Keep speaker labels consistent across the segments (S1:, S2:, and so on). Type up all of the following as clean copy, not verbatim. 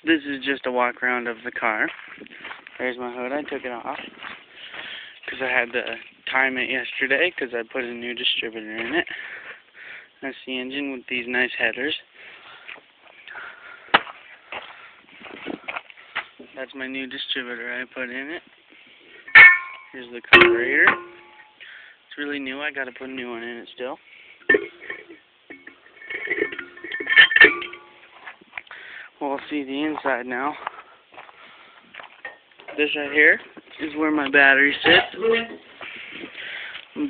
S1: This is just a walk around of the car. There's my hood. I took it off because I had to time it yesterday because I put a new distributor in it. That's the engine with these nice headers. That's my new distributor I put in it. Here's the carburetor. It's really new. I gotta put a new one in it still. We'll see the inside now. This right here is where my battery sits.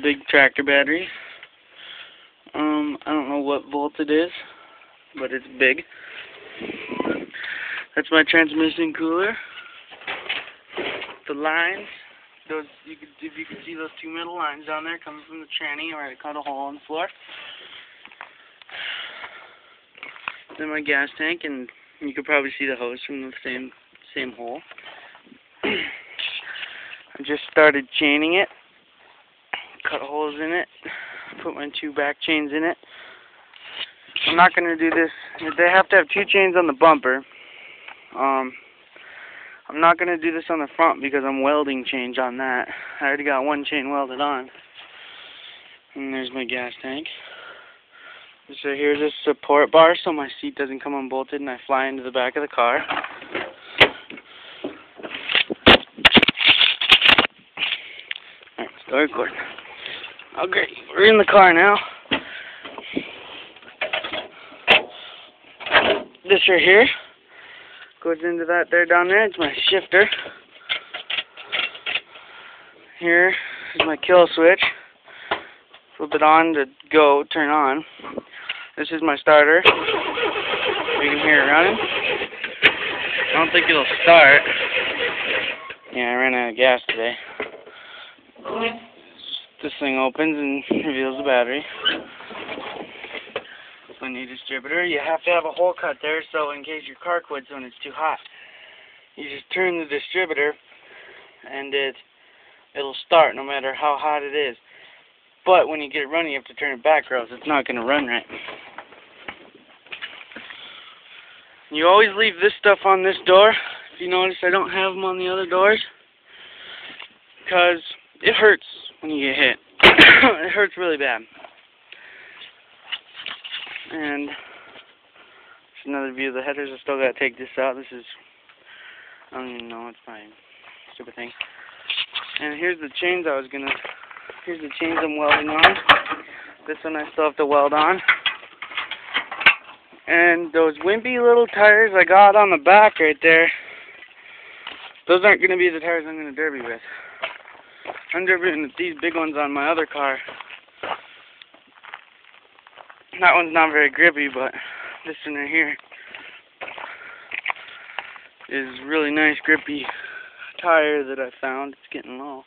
S1: Big tractor battery. I don't know what volt it is, but it's big. That's my transmission cooler. The lines, those if you could see those two middle lines down there coming from the tranny where I cut a hole in the floor. Then my gas tank, and you could probably see the hose from the same hole. I just started chaining it, cut holes in it, put my 2 back chains in it. I'm not going to do this. They have to have 2 chains on the bumper. I'm not going to do this on the front because I'm welding change on that. I already got 1 chain welded on. And there's my gas tank. So here's a support bar so my seat doesn't come unbolted and I fly into the back of the car. Alright, still recording. Okay, we're in the car now. This right here goes into that there down there. It's my shifter. Here is my kill switch. Flip it on to go, turn on. This is my starter. You can hear it running. I don't think it'll start. Yeah, I ran out of gas today. This thing opens and reveals the battery. My new distributor. You have to have a hole cut there so in case your car quits when it's too hot. You just turn the distributor and it'll start no matter how hot it is. But when you get it running, you have to turn it back or else it's not going to run right. You always leave this stuff on this door. If you notice, I don't have them on the other doors because it hurts when you get hit. It hurts really bad. And there's another view of the headers. I still got to take this out. This is, I don't even know, it's my stupid thing. And here's the chains here's the chains I'm welding on. This one I still have to weld on. And those wimpy little tires I got on the back right there, those aren't going to be the tires I'm going to derby with. I'm derbying with these big ones on my other car. That one's not very grippy, but this one right here is really nice grippy tire that I found. It's getting low.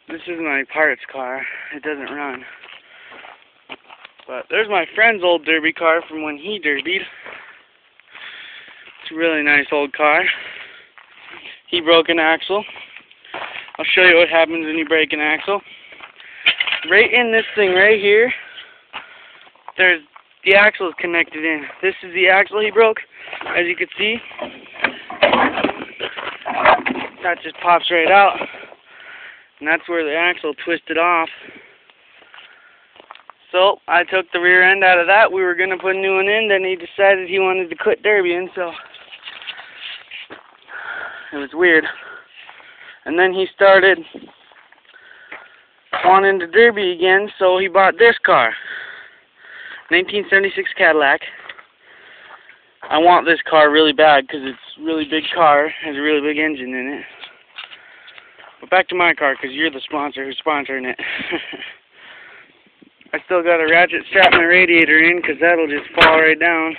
S1: This is my parts car. It doesn't run. But there's my friend's old derby car from when he derbied. It's a really nice old car. He broke an axle. I'll show you what happens when you break an axle. Right in this thing right here, there's the axle is connected in. This is the axle he broke, as you can see. That just pops right out. And that's where the axle twisted off. So I took the rear end out of that. We were going to put a new one in. Then he decided he wanted to quit derbying, so it was weird. And then he started wanting to derby again, so he bought this car. 1976 Cadillac. I want this car really bad because it's a really big car, has a really big engine in it. But back to my car because you're the sponsor who's sponsoring it. I still got to ratchet strap my radiator in because that'll just fall right down.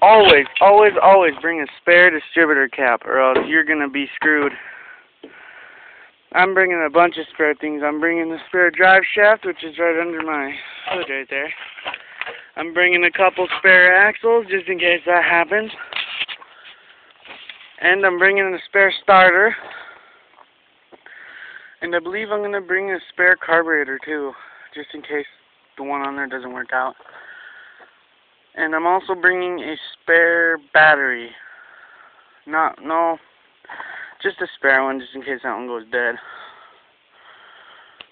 S1: Always, always, always bring a spare distributor cap or else you're going to be screwed. I'm bringing a bunch of spare things. I'm bringing the spare drive shaft, which is right under my hood right there. I'm bringing a couple spare axles just in case that happens. And I'm bringing a spare starter. And I believe I'm going to bring a spare carburetor too, just in case the one on there doesn't work out. And I'm also bringing a spare battery. Just a spare one, just in case that one goes dead.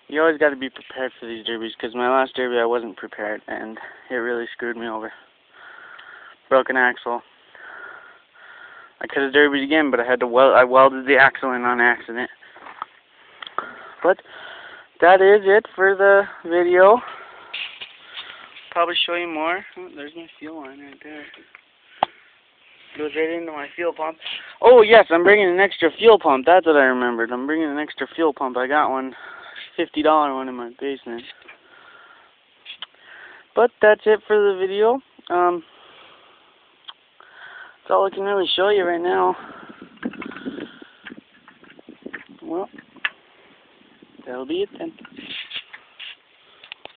S1: You always got to be prepared for these derbies, because my last derby I wasn't prepared, and it really screwed me over. Broken axle. I could have derbied again, but I welded the axle in on accident. But that is it for the video. Probably show you more. Oh, there's my fuel line right there. Goes right into my fuel pump. Oh yes, I'm bringing an extra fuel pump. That's what I remembered. I'm bringing an extra fuel pump. I got one, $50 one in my basement. But that's it for the video. That's all I can really show you right now. Well, that'll be it then.